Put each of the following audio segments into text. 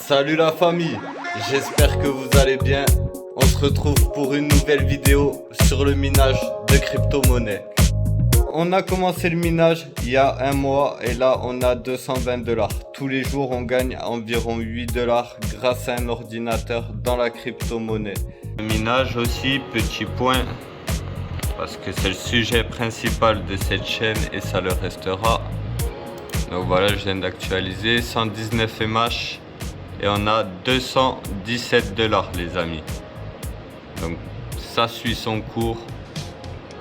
Salut la famille, j'espère que vous allez bien. On se retrouve pour une nouvelle vidéo sur le minage de crypto-monnaies. On a commencé le minage il y a un mois et là on a 220 $. Tous les jours on gagne environ 8 $ grâce à un ordinateur dans la crypto-monnaie. Le minage aussi, petit point, parce que c'est le sujet principal de cette chaîne et ça le restera. Donc voilà, je viens d'actualiser 119 MH et on a 217 $ les amis. Donc ça suit son cours,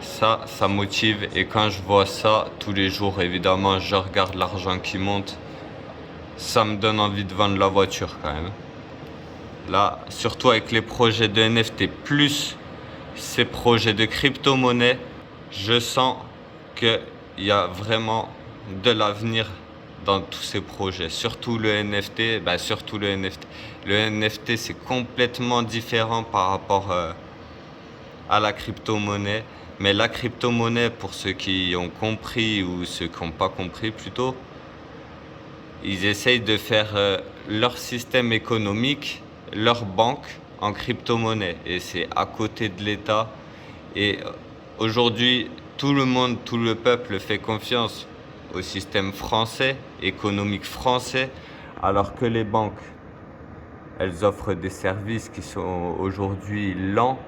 ça motive, et quand je vois ça tous les jours, évidemment je regarde l'argent qui monte, ça me donne envie de vendre la voiture quand même. Là, surtout avec les projets de NFT plus ces projets de crypto-monnaie, je sens qu'il y a vraiment de l'avenir dans tous ces projets, surtout le NFT. Le NFT c'est complètement différent par rapport à la crypto-monnaie, mais la crypto-monnaie, pour ceux qui ont compris ou ceux qui n'ont pas compris plutôt, ils essayent de faire leur système économique, leur banque en crypto-monnaie, et c'est à côté de l'État. Et aujourd'hui tout le monde, tout le peuple fait confiance au système français, économique français, alors que les banques, elles offrent des services qui sont aujourd'hui lents.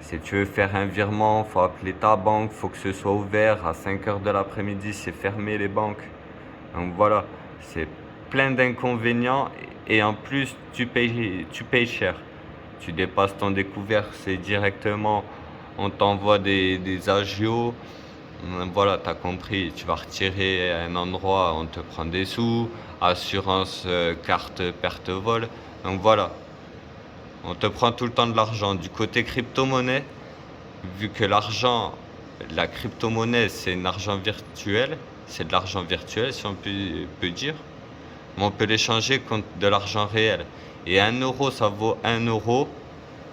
Si tu veux faire un virement, il faut appeler ta banque, il faut que ce soit ouvert à 5 h de l'après-midi, c'est fermé les banques. Donc voilà, c'est plein d'inconvénients, et en plus tu payes cher. Tu dépasses ton découvert, c'est directement, on t'envoie des agios. Voilà, tu as compris, tu vas retirer à un endroit, on te prend des sous, assurance, carte perte vol. Donc voilà, on te prend tout le temps de l'argent. Du côté crypto-monnaie, vu que l'argent, la crypto-monnaie c'est un argent virtuel, c'est de l'argent virtuel si on peut dire, mais on peut l'échanger contre de l'argent réel. Et 1 euro ça vaut 1 euro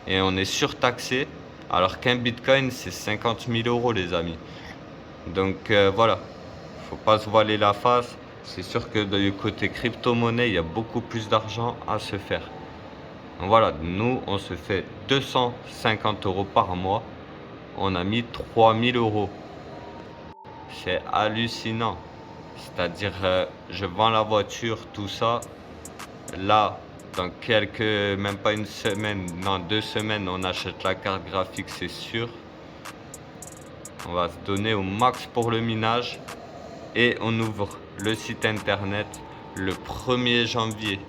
et on est surtaxé, alors qu'un bitcoin c'est 50 000 € les amis. Donc voilà, faut pas se voiler la face. C'est sûr que du côté crypto-monnaie, il y a beaucoup plus d'argent à se faire. Donc voilà, nous on se fait 250 € par mois. On a mis 3000 €. C'est hallucinant. C'est-à-dire, je vends la voiture, tout ça. Là, dans même pas une semaine, non 2 semaines, on achète la carte graphique, c'est sûr. On va se donner au max pour le minage et on ouvre le site internet le 1er janvier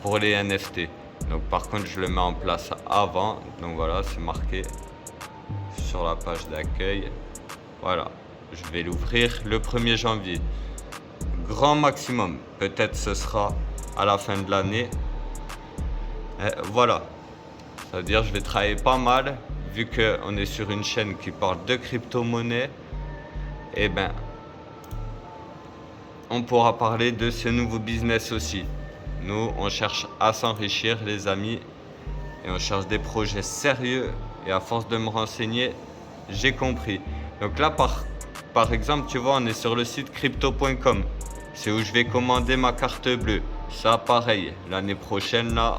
pour les NFT. Donc par contre je le mets en place avant, donc voilà, c'est marqué sur la page d'accueil. Voilà, je vais l'ouvrir le 1er janvier. Grand maximum, peut-être ce sera à la fin de l'année. Voilà, ça veut dire je vais travailler pas mal. Vu qu'on est sur une chaîne qui parle de crypto-monnaie, eh ben, on pourra parler de ce nouveau business aussi. Nous, on cherche à s'enrichir les amis, et on cherche des projets sérieux, et à force de me renseigner, j'ai compris. Donc là, par exemple, tu vois, on est sur le site crypto.com. C'est où je vais commander ma carte bleue. Ça, pareil, l'année prochaine, là,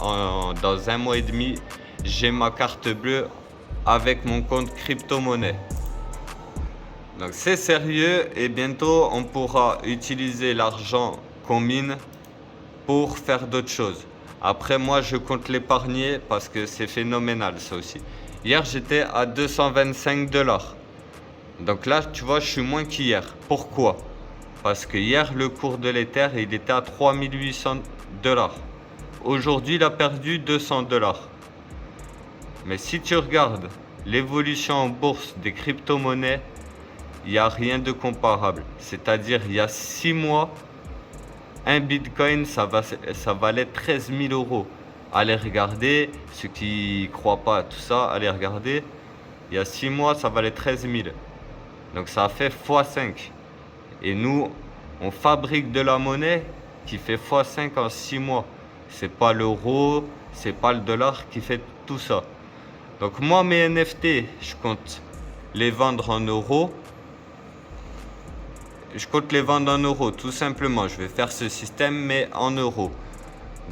dans 1 mois et demi, j'ai ma carte bleue avec mon compte crypto-monnaie. Donc c'est sérieux, et bientôt on pourra utiliser l'argent qu'on mine pour faire d'autres choses. Après, moi je compte l'épargner parce que c'est phénoménal ça aussi. Hier j'étais à 225 $. Donc là tu vois, je suis moins qu'hier. Pourquoi? Parce que hier le cours de l'Ether il était à 3800 $. Aujourd'hui il a perdu 200 $. Mais si tu regardes l'évolution en bourse des crypto-monnaies, il n'y a rien de comparable. C'est-à-dire, il y a 6 mois, un bitcoin, ça valait 13 000 €. Allez regarder, ceux qui ne croient pas à tout ça, allez regarder. Il y a 6 mois, ça valait 13 000. Donc ça a fait x5. Et nous, on fabrique de la monnaie qui fait x5 en 6 mois. C'est pas l'euro, c'est pas le dollar qui fait tout ça. Donc moi mes NFT, je compte les vendre en euros. Je compte les vendre en euros, tout simplement. Je vais faire ce système mais en euros.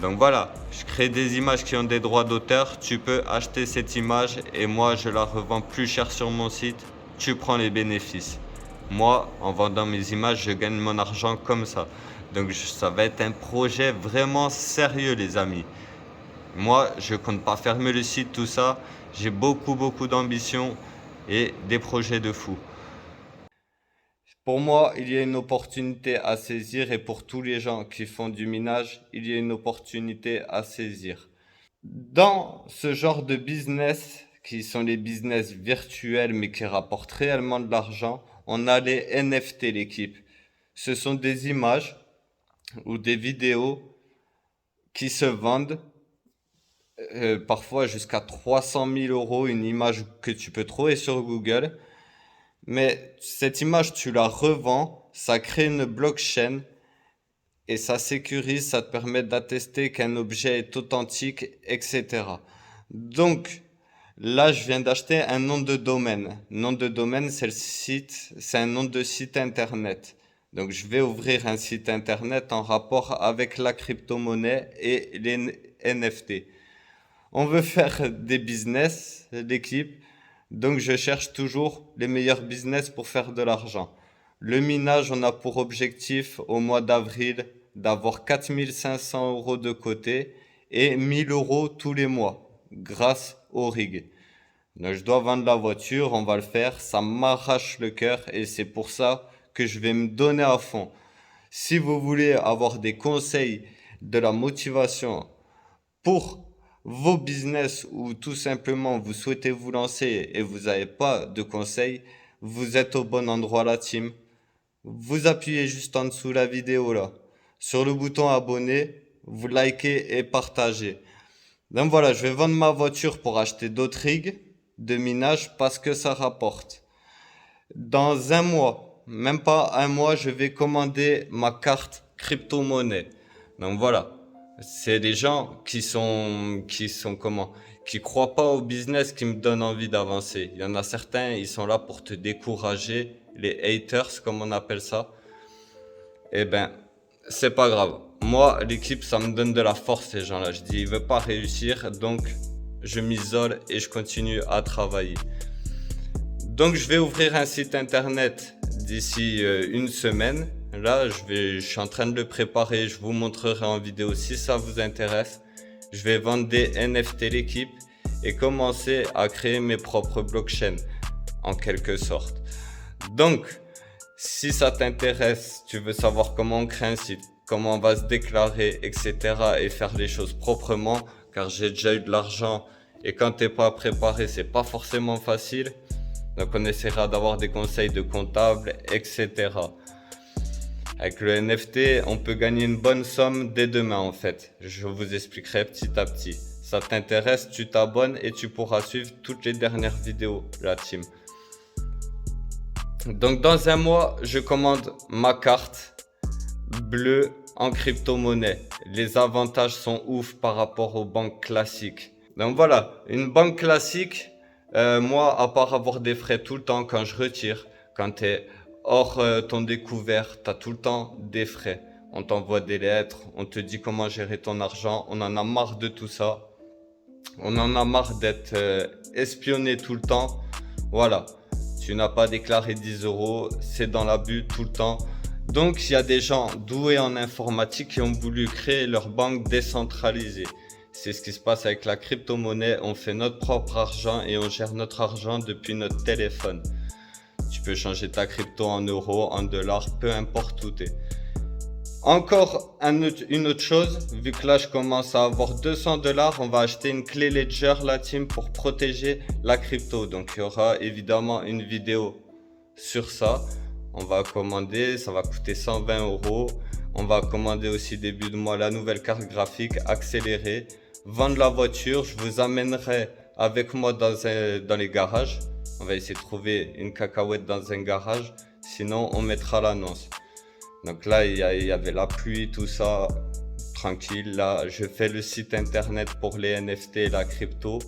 Donc voilà, je crée des images qui ont des droits d'auteur, tu peux acheter cette image et moi je la revends plus cher sur mon site, tu prends les bénéfices. Moi, en vendant mes images, je gagne mon argent comme ça. Donc ça va être un projet vraiment sérieux les amis. Moi, je compte pas fermer le site, tout ça. J'ai beaucoup d'ambition et des projets de fou. Pour moi, il y a une opportunité à saisir et pour tous les gens qui font du minage, il y a une opportunité à saisir. Dans ce genre de business, qui sont les business virtuels mais qui rapportent réellement de l'argent, on a les NFT, l'équipe. Ce sont des images ou des vidéos qui se vendent parfois jusqu'à 300 000 euros, une image que tu peux trouver sur Google. Mais cette image, tu la revends, ça crée une blockchain et ça sécurise, ça te permet d'attester qu'un objet est authentique, etc. Donc, là, je viens d'acheter un nom de domaine. Nom de domaine, c'est le site, c'est un nom de site internet. Donc, je vais ouvrir un site internet en rapport avec la crypto-monnaie et les NFT. On veut faire des business, l'équipe, donc je cherche toujours les meilleurs business pour faire de l'argent. Le minage, on a pour objectif au mois d'avril d'avoir 4500 euros de côté et 1000 euros tous les mois grâce au rig. Donc, je dois vendre la voiture, on va le faire, ça m'arrache le cœur et c'est pour ça que je vais me donner à fond. Si vous voulez avoir des conseils, de la motivation pour vos business ou tout simplement vous souhaitez vous lancer et vous n'avez pas de conseils, vous êtes au bon endroit la team. Vous appuyez juste en dessous la vidéo là, sur le bouton abonner, vous likez et partagez. Donc voilà, je vais vendre ma voiture pour acheter d'autres rigs de minage parce que ça rapporte. Dans un mois, même pas un mois, je vais commander ma carte crypto-monnaie. Donc voilà, c'est des gens qui croient pas au business qui me donnent envie d'avancer. Il y en a certains, ils sont là pour te décourager, les haters comme on appelle ça. Eh ben, c'est pas grave. Moi, l'équipe, ça me donne de la force ces gens-là. Je dis, ils veulent pas réussir, donc je m'isole et je continue à travailler. Donc je vais ouvrir un site internet d'ici une semaine. Là, je suis en train de le préparer. Je vous montrerai en vidéo si ça vous intéresse. Je vais vendre des NFT l'équipe et commencer à créer mes propres blockchains en quelque sorte. Donc, si ça t'intéresse, tu veux savoir comment on crée un site, comment on va se déclarer, etc. et faire les choses proprement, car j'ai déjà eu de l'argent et quand t'es pas préparé, c'est pas forcément facile. Donc on essaiera d'avoir des conseils de comptable, etc. Avec le NFT, on peut gagner une bonne somme dès demain en fait. Je vous expliquerai petit à petit. Ça t'intéresse, tu t'abonnes et tu pourras suivre toutes les dernières vidéos, la team. Donc dans un mois, je commande ma carte bleue en crypto-monnaie. Les avantages sont ouf par rapport aux banques classiques. Donc voilà, une banque classique, moi, à part avoir des frais tout le temps quand je retire, quand tu es hors ton découvert, tu as tout le temps des frais. On t'envoie des lettres, on te dit comment gérer ton argent, on en a marre de tout ça. On en a marre d'être espionné tout le temps. Voilà, tu n'as pas déclaré 10 euros, c'est dans l'abus tout le temps. Donc, il y a des gens doués en informatique qui ont voulu créer leur banque décentralisée. C'est ce qui se passe avec la crypto-monnaie. On fait notre propre argent et on gère notre argent depuis notre téléphone. Tu peux changer ta crypto en euros, en dollars, peu importe où tu es. Encore une autre chose, vu que là je commence à avoir 200 $, on va acheter une clé Ledger la team pour protéger la crypto. Donc il y aura évidemment une vidéo sur ça. On va commander, ça va coûter 120 euros. On va commander aussi début de mois la nouvelle carte graphique accélérée. Vendre la voiture, je vous amènerai avec moi dans les garages. On va essayer de trouver une cacahuète dans un garage. Sinon, on mettra l'annonce. Donc là, il y avait la pluie, tout ça. Tranquille. Là, je fais le site internet pour les NFT et la crypto.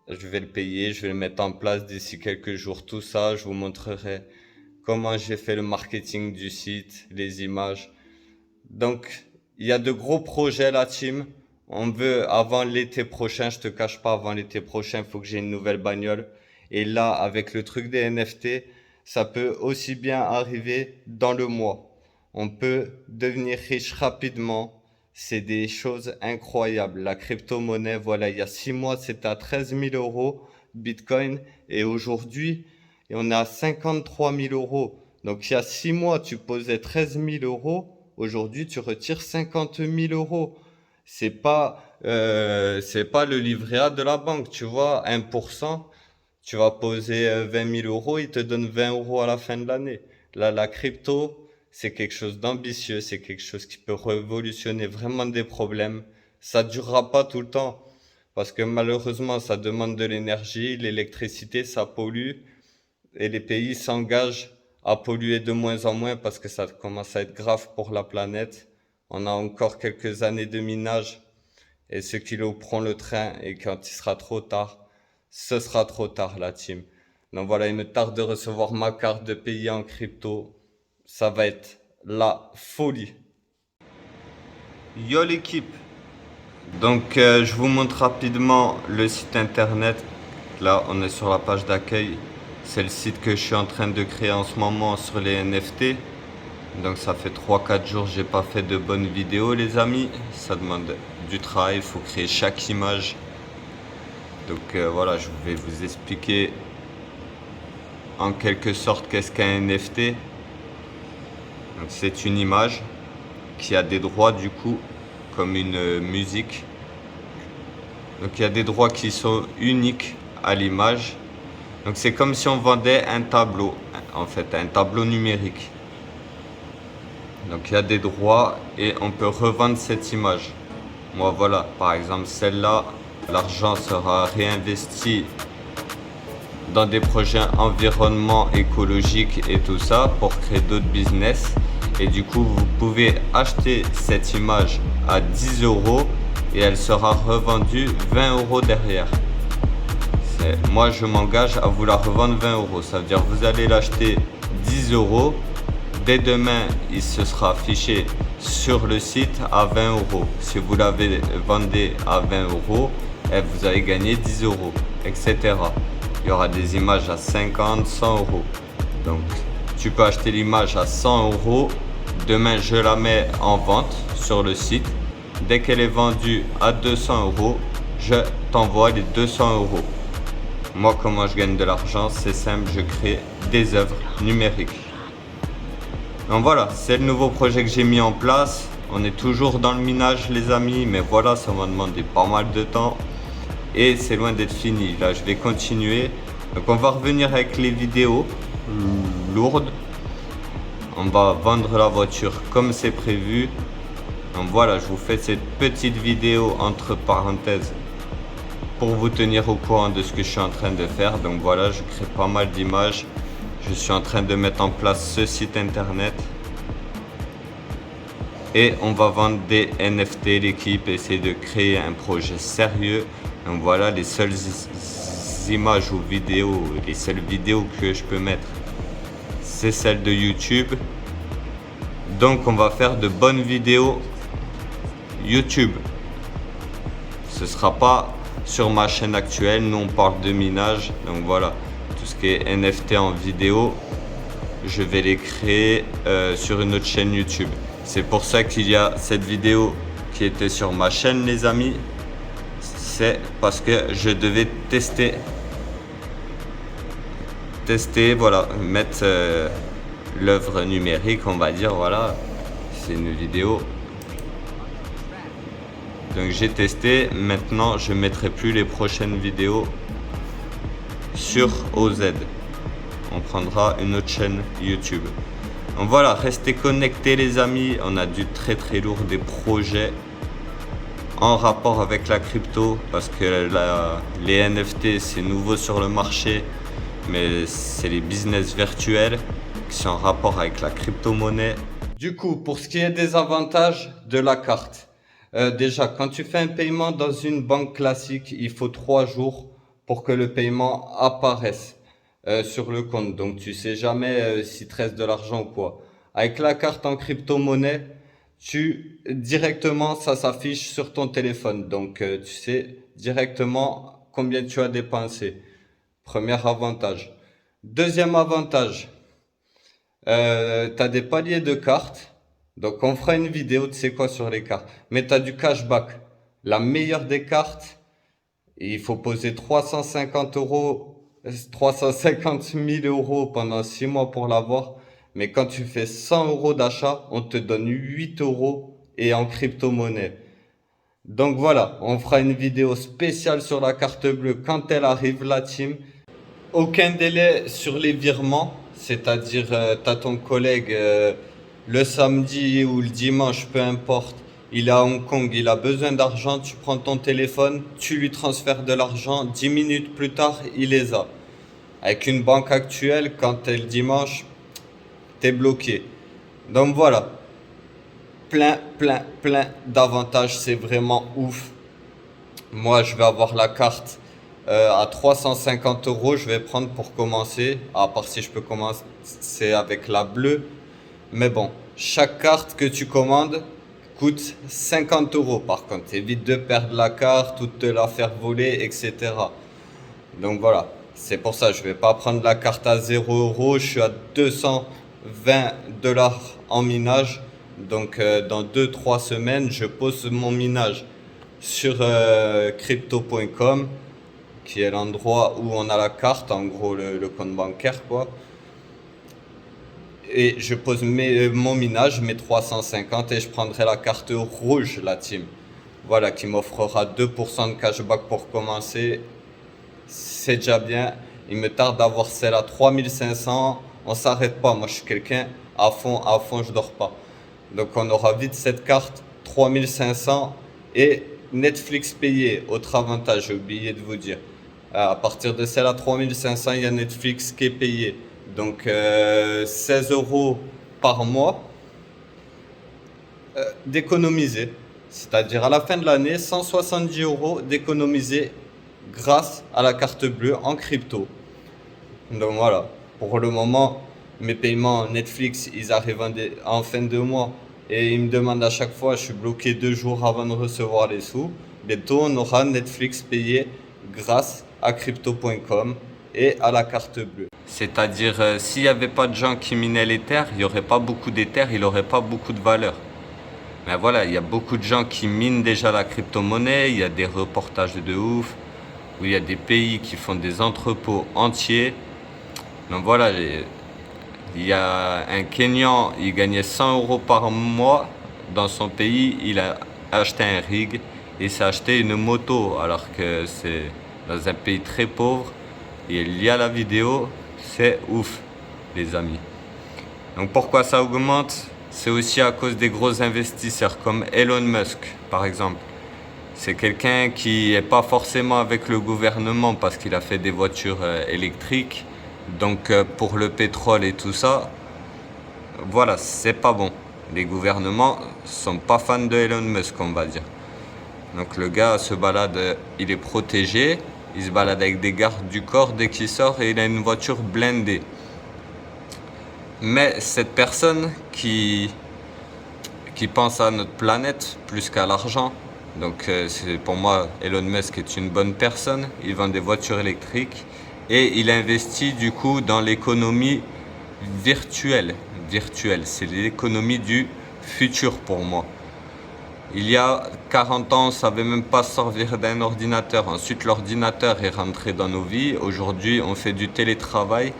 Je vais le payer, je vais le mettre en place d'ici quelques jours. Tout ça, je vous montrerai comment j'ai fait le marketing du site, les images. Donc, Il y a de gros projets, la team. On veut, avant l'été prochain, je te cache pas, avant l'été prochain, il faut que j'ai une nouvelle bagnole. Et là, avec le truc des NFT, ça peut aussi bien arriver dans le mois. On peut devenir riche rapidement. C'est des choses incroyables. La crypto-monnaie, voilà, il y a 6 mois, c'était à 13 000 euros Bitcoin. Et aujourd'hui, on est à 53 000 euros. Donc, il y a 6 mois, tu posais 13 000 euros. Aujourd'hui, tu retires 50 000 euros. C'est pas le livret A de la banque, tu vois, 1%. Tu vas poser 20 000 euros, il te donne 20 euros à la fin de l'année. Là, la crypto, c'est quelque chose d'ambitieux, c'est quelque chose qui peut révolutionner vraiment des problèmes. Ça durera pas tout le temps, parce que malheureusement, ça demande de l'énergie, l'électricité, ça pollue, et les pays s'engagent à polluer de moins en moins parce que ça commence à être grave pour la planète. On a encore quelques années de minage, et ceux qui louperont le train, et quand il sera trop tard, ce sera trop tard, la team. Donc voilà, il me tarde de recevoir ma carte de payer en crypto. Ça va être la folie. Yo l'équipe. Donc je vous montre rapidement le site internet. Là, on est sur la page d'accueil. C'est le site que je suis en train de créer en ce moment sur les NFT. Donc ça fait 3-4 jours que j'ai pas fait de bonnes vidéos, les amis. Ça demande du travail, il faut créer chaque image. Donc voilà, je vais vous expliquer en quelque sorte qu'est-ce qu'un NFT. Donc c'est une image qui a des droits du coup, comme une musique. Donc il y a des droits qui sont uniques à l'image. Donc c'est comme si on vendait un tableau, en fait, un tableau numérique. Donc il y a des droits et on peut revendre cette image. Moi voilà, par exemple celle-là, l'argent sera réinvesti dans des projets environnement écologique et tout ça pour créer d'autres business. Et du coup, vous pouvez acheter cette image à 10 euros et elle sera revendue 20 euros derrière. Moi, je m'engage à vous la revendre 20 euros. Ça veut dire que vous allez l'acheter 10 euros. Dès demain, il se sera affiché sur le site à 20 euros. Si vous l'avez vendé à 20 euros, vous avez gagné 10 euros, etc. Il y aura des images à 50, 100 euros. Donc, tu peux acheter l'image à 100 euros. Demain, je la mets en vente sur le site. Dès qu'elle est vendue à 200 euros, je t'envoie les 200 euros. Moi, comment je gagne de l'argent? C'est simple, je crée des œuvres numériques. Donc voilà, c'est le nouveau projet que j'ai mis en place. On est toujours dans le minage, les amis, mais voilà, ça m'a demandé pas mal de temps. Et c'est loin d'être fini. Là, je vais continuer. Donc, on va revenir avec les vidéos lourdes. On va vendre la voiture comme c'est prévu. Donc voilà, je vous fais cette petite vidéo entre parenthèses pour vous tenir au courant de ce que je suis en train de faire. Donc voilà, je crée pas mal d'images. Je suis en train de mettre en place ce site internet. Et on va vendre des NFT, l'équipe essaie de créer un projet sérieux. Donc voilà, les seules images ou vidéos, les seules vidéos que je peux mettre, c'est celle de YouTube. Donc on va faire de bonnes vidéos YouTube. Ce sera pas sur ma chaîne actuelle, nous on parle de minage. Donc voilà, tout ce qui est NFT en vidéo, je vais les créer sur une autre chaîne YouTube. C'est pour ça qu'il y a cette vidéo qui était sur ma chaîne, les amis. C'est parce que je devais tester, voilà, mettre l'œuvre numérique, on va dire, voilà, c'est une vidéo. Donc j'ai testé, maintenant je ne mettrai plus les prochaines vidéos sur OZ. On prendra une autre chaîne YouTube. Donc voilà, restez connectés les amis, on a du très très lourd, des projets en rapport avec la crypto parce que les NFT c'est nouveau sur le marché, mais c'est les business virtuels qui sont en rapport avec la crypto-monnaie. Du coup, pour ce qui est des avantages de la carte, déjà quand tu fais un paiement dans une banque classique, il faut 3 jours pour que le paiement apparaisse sur le compte. Donc tu sais jamais s'il te reste de l'argent ou quoi. Avec la carte en crypto-monnaie, directement ça s'affiche sur ton téléphone. Donc tu sais directement combien tu as dépensé. Premier avantage. Deuxième avantage, tu as des paliers de cartes. Donc on fera une vidéo, tu sais quoi, sur les cartes. Mais tu as du cashback. La meilleure des cartes, il faut poser 350 euros, 350 000 euros pendant 6 mois pour l'avoir. Mais quand tu fais 100 euros d'achat, on te donne 8 euros et en crypto-monnaie. Donc voilà, on fera une vidéo spéciale sur la carte bleue quand elle arrive, la team. Aucun délai sur les virements, c'est-à-dire tu as ton collègue le samedi ou le dimanche, peu importe, il est à Hong Kong, il a besoin d'argent, tu prends ton téléphone, tu lui transfères de l'argent, 10 minutes plus tard, il les a. Avec une banque actuelle, quand t'es le dimanche, t'es bloqué. Donc voilà, plein d'avantages, c'est vraiment ouf. Moi, je vais avoir la carte à 350 euros, je vais prendre pour commencer, à part si je peux commencer avec la bleue. Mais bon, chaque carte que tu commandes coûte 50 euros par contre. Évite de perdre la carte ou de te la faire voler, etc. Donc voilà, c'est pour ça que je vais pas prendre la carte à 0 euros. Je suis à 220 dollars en minage. Donc dans 2-3 semaines, je pose mon minage sur crypto.com, qui est l'endroit où on a la carte, en gros le compte bancaire quoi. Et je pose mon minage, mes 350, et je prendrai la carte rouge, la team. Voilà, qui m'offrera 2% de cashback pour commencer. C'est déjà bien. Il me tarde d'avoir celle à 3500. On s'arrête pas. Moi, je suis quelqu'un à fond, je dors pas. Donc, on aura vite cette carte 3500 et Netflix payé. Autre avantage, j'ai oublié de vous dire. À partir de celle à 3500, il y a Netflix qui est payé. Donc 16 euros par mois d'économiser. C'est-à-dire à la fin de l'année, 170 euros d'économiser grâce à la carte bleue en crypto. Donc voilà, pour le moment, mes paiements Netflix, ils arrivent en fin de mois et ils me demandent à chaque fois, je suis bloqué 2 jours avant de recevoir les sous. Bientôt, on aura Netflix payé grâce à crypto.com et à la carte bleue. C'est-à-dire, s'il n'y avait pas de gens qui minaient l'Ether, il n'y aurait pas beaucoup d'Ether, il n'aurait pas beaucoup de valeur. Mais voilà, il y a beaucoup de gens qui minent déjà la crypto-monnaie, il y a des reportages de ouf, où il y a des pays qui font des entrepôts entiers. Donc voilà, il y a un Kenyan, il gagnait 100 euros par mois dans son pays, il a acheté un rig et s'est acheté une moto, alors que c'est dans un pays très pauvre. Et il y a la vidéo, c'est ouf, les amis. Donc pourquoi ça augmente? C'est aussi à cause des gros investisseurs comme Elon Musk, par exemple. C'est quelqu'un qui n'est pas forcément avec le gouvernement parce qu'il a fait des voitures électriques. Donc pour le pétrole et tout ça, voilà, c'est pas bon. Les gouvernements sont pas fans de Elon Musk, on va dire. Donc le gars se balade, il est protégé. Il se balade avec des gardes du corps dès qu'il sort et il a une voiture blindée. Mais cette personne qui pense à notre planète plus qu'à l'argent, donc pour moi Elon Musk est une bonne personne, il vend des voitures électriques et il investit du coup dans l'économie virtuelle. C'est l'économie du futur pour moi. Il y a 40 ans, on ne savait même pas servir d'un ordinateur. Ensuite, l'ordinateur est rentré dans nos vies. Aujourd'hui, on fait du télétravail.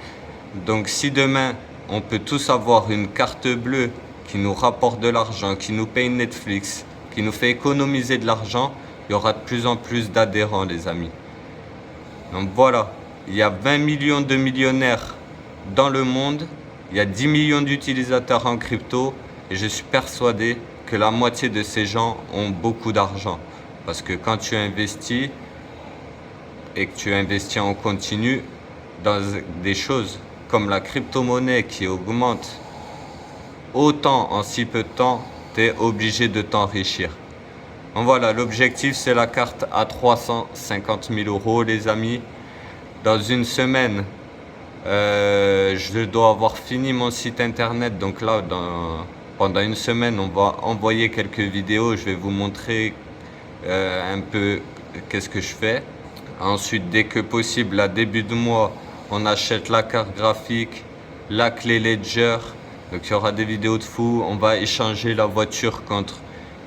Donc, si demain, on peut tous avoir une carte bleue qui nous rapporte de l'argent, qui nous paye Netflix, qui nous fait économiser de l'argent, il y aura de plus en plus d'adhérents, les amis. Donc voilà, il y a 20 millions de millionnaires dans le monde. Il y a 10 millions d'utilisateurs en crypto. Et je suis persuadé que la moitié de ces gens ont beaucoup d'argent. Parce que quand tu investis et que tu investis en continu dans des choses comme la crypto-monnaie qui augmente autant en si peu de temps, tu es obligé de t'enrichir. Donc voilà, l'objectif c'est la carte à 350 000 euros, les amis. Dans une semaine, je dois avoir fini mon site internet. Donc là, Pendant une semaine, on va envoyer quelques vidéos. Je vais vous montrer un peu qu'est-ce que je fais. Ensuite, dès que possible, à début de mois, on achète la carte graphique, la clé Ledger. Donc il y aura des vidéos de fou. On va échanger la voiture contre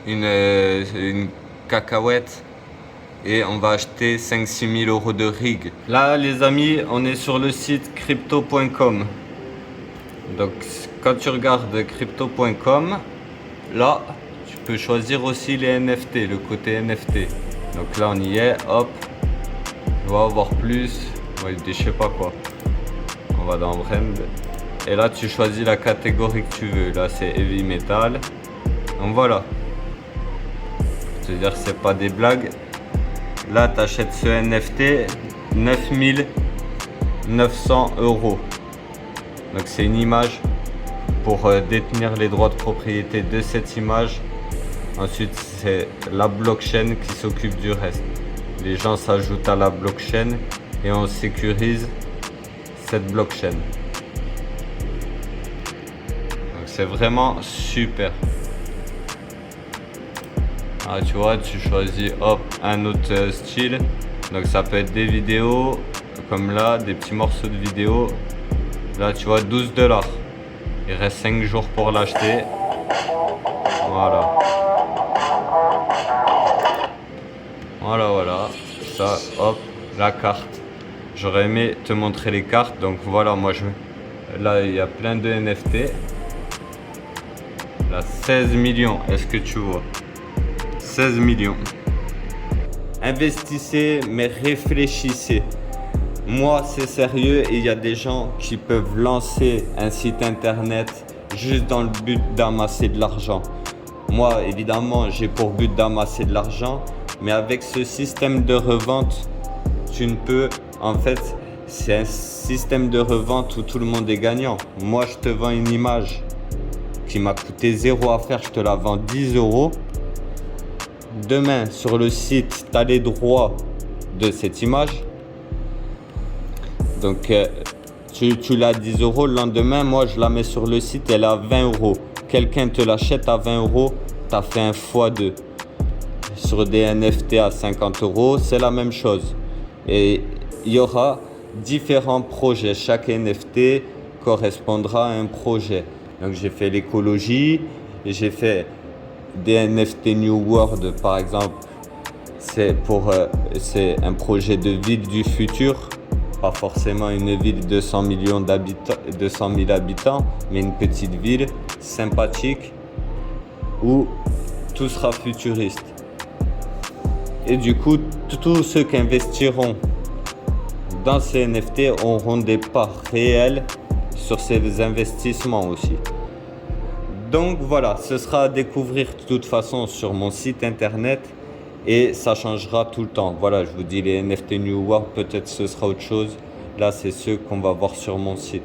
une cacahuète. Et on va acheter 5-6 000 euros de rig. Là les amis, on est sur le site crypto.com. Donc quand tu regardes crypto.com, là tu peux choisir aussi les NFT, le côté NFT. Donc là on y est, hop, on va avoir plus, je sais pas quoi. On va dans Brand. Et là tu choisis la catégorie que tu veux. Là c'est Heavy Metal. Donc voilà. C'est-à-dire que c'est pas des blagues. Là, tu achètes ce NFT 9 900 euros. Donc, c'est une image pour détenir les droits de propriété de cette image. Ensuite, c'est la blockchain qui s'occupe du reste. Les gens s'ajoutent à la blockchain et on sécurise cette blockchain. Donc, c'est vraiment super. Ah, tu vois, tu choisis hop un autre style. Donc ça peut être des vidéos comme là, des petits morceaux de vidéos. Là tu vois, 12$. Il reste 5 jours pour l'acheter. Voilà. Voilà. Ça, hop, la carte. J'aurais aimé te montrer les cartes. Donc voilà, là il y a plein de NFT. Là, 16 millions. Est-ce que tu vois? 16 millions. Investissez, mais réfléchissez. Moi, c'est sérieux et il y a des gens qui peuvent lancer un site internet juste dans le but d'amasser de l'argent. Moi, évidemment, j'ai pour but d'amasser de l'argent, mais avec ce système de revente, tu ne peux... En fait, c'est un système de revente où tout le monde est gagnant. Moi, je te vends une image qui m'a coûté 0 à faire, je te la vends 10 euros. Demain, sur le site, tu as les droits de cette image. Donc, tu l'as à 10 euros. Le lendemain, moi, je la mets sur le site, elle est à 20 euros. Quelqu'un te l'achète à 20 euros, tu as fait un x2. Sur des NFT à 50 euros, c'est la même chose. Et il y aura différents projets. Chaque NFT correspondra à un projet. Donc, j'ai fait l'écologie, j'ai fait des NFT New World, par exemple. C'est un projet de ville du futur. Pas forcément une ville de 100 millions d'habitants, 200 000 habitants, mais une petite ville sympathique où tout sera futuriste. Et du coup, tous ceux qui investiront dans ces NFT auront des parts réelles sur ces investissements aussi. Donc voilà, ce sera à découvrir de toute façon sur mon site internet. Et ça changera tout le temps. Voilà, je vous dis les NFT New World, peut-être ce sera autre chose. Là, c'est ceux qu'on va voir sur mon site.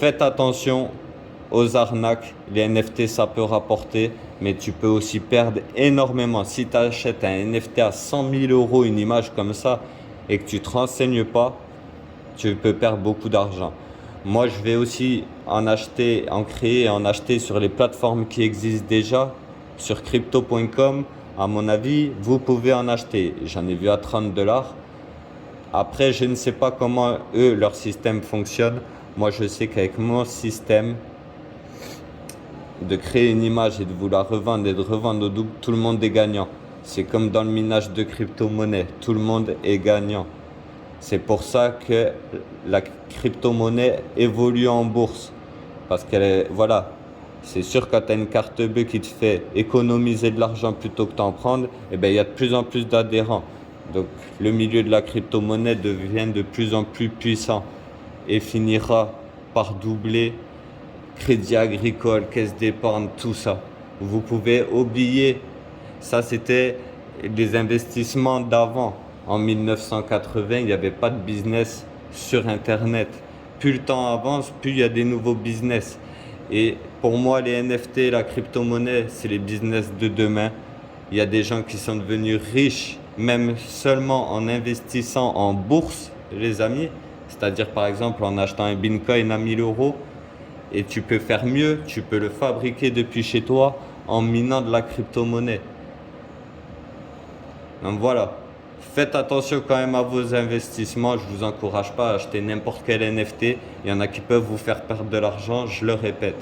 Faites attention aux arnaques. Les NFT, ça peut rapporter, mais tu peux aussi perdre énormément. Si tu achètes un NFT à 100 000 euros, une image comme ça, et que tu ne te renseignes pas, tu peux perdre beaucoup d'argent. Moi, je vais aussi en créer et en acheter sur les plateformes qui existent déjà, sur crypto.com. À mon avis, vous pouvez en acheter. J'en ai vu à 30$. Après, je ne sais pas comment eux, leur système fonctionne. Moi, je sais qu'avec mon système, de créer une image et de vous la revendre et de revendre au double, tout le monde est gagnant. C'est comme dans le minage de crypto-monnaie. Tout le monde est gagnant. C'est pour ça que la crypto-monnaie évolue en bourse. Parce qu'elle est, voilà. C'est sûr, quand tu as une carte bleue qui te fait économiser de l'argent plutôt que t'en prendre, eh ben, il y a de plus en plus d'adhérents. Donc, le milieu de la crypto-monnaie devient de plus en plus puissant et finira par doubler Crédit Agricole, Caisse d'épargne, tout ça. Vous pouvez oublier, ça c'était des investissements d'avant. En 1980, il n'y avait pas de business sur Internet. Plus le temps avance, plus il y a des nouveaux business. Et pour moi, les NFT, la crypto-monnaie, c'est les business de demain. Il y a des gens qui sont devenus riches, même seulement en investissant en bourse, les amis. C'est-à-dire, par exemple, en achetant un Bitcoin à 1000 euros. Et tu peux faire mieux, tu peux le fabriquer depuis chez toi en minant de la crypto-monnaie. Donc voilà, faites attention quand même à vos investissements. Je ne vous encourage pas à acheter n'importe quel NFT. Il y en a qui peuvent vous faire perdre de l'argent, je le répète.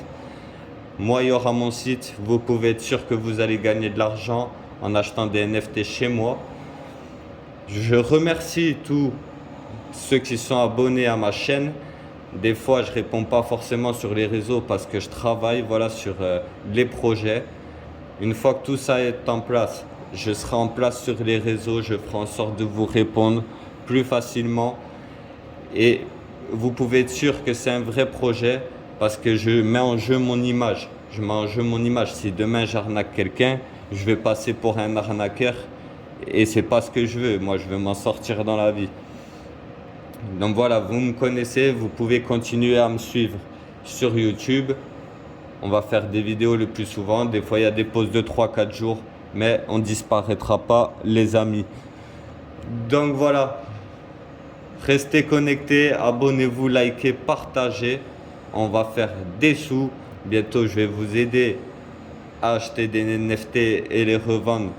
Moi, il y aura mon site. Vous pouvez être sûr que vous allez gagner de l'argent en achetant des NFT chez moi. Je remercie tous ceux qui sont abonnés à ma chaîne. Des fois, je ne réponds pas forcément sur les réseaux parce que je travaille sur les projets. Une fois que tout ça est en place, je serai en place sur les réseaux. Je ferai en sorte de vous répondre plus facilement. Et vous pouvez être sûr que c'est un vrai projet parce que je mets en jeu mon image. Je mets en jeu mon image. Si demain j'arnaque quelqu'un, je vais passer pour un arnaqueur. Et c'est pas ce que je veux. Moi, je veux m'en sortir dans la vie. Donc voilà, vous me connaissez, vous pouvez continuer à me suivre sur YouTube. On va faire des vidéos le plus souvent. Des fois, il y a des pauses de 3-4 jours, mais on ne disparaîtra pas, les amis. Donc voilà, restez connectés, abonnez-vous, likez, partagez. On va faire des sous. Bientôt, je vais vous aider à acheter des NFT et les revendre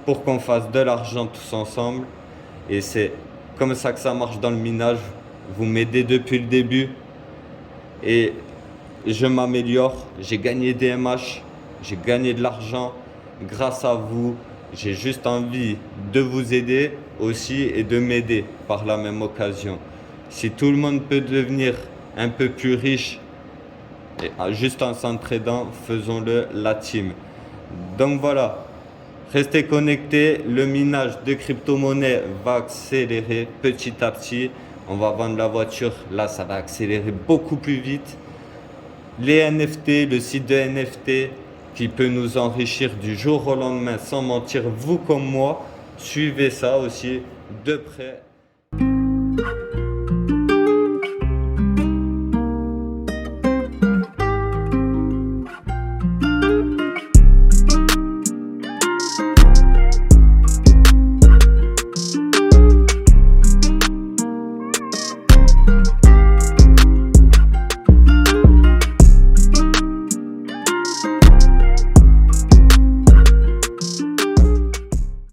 pour qu'on fasse de l'argent tous ensemble. Et c'est comme ça que ça marche dans le minage. Vous m'aidez depuis le début et je m'améliore. J'ai gagné des MH, j'ai gagné de l'argent grâce à vous. J'ai juste envie de vous aider aussi et de m'aider par la même occasion. Si tout le monde peut devenir un peu plus riche juste en s'entraidant, faisons-le la team. Donc voilà. Restez connectés, le minage de crypto-monnaie va accélérer petit à petit. On va vendre la voiture, là ça va accélérer beaucoup plus vite. Les NFT, le site de NFT qui peut nous enrichir du jour au lendemain sans mentir, vous comme moi, suivez ça aussi de près.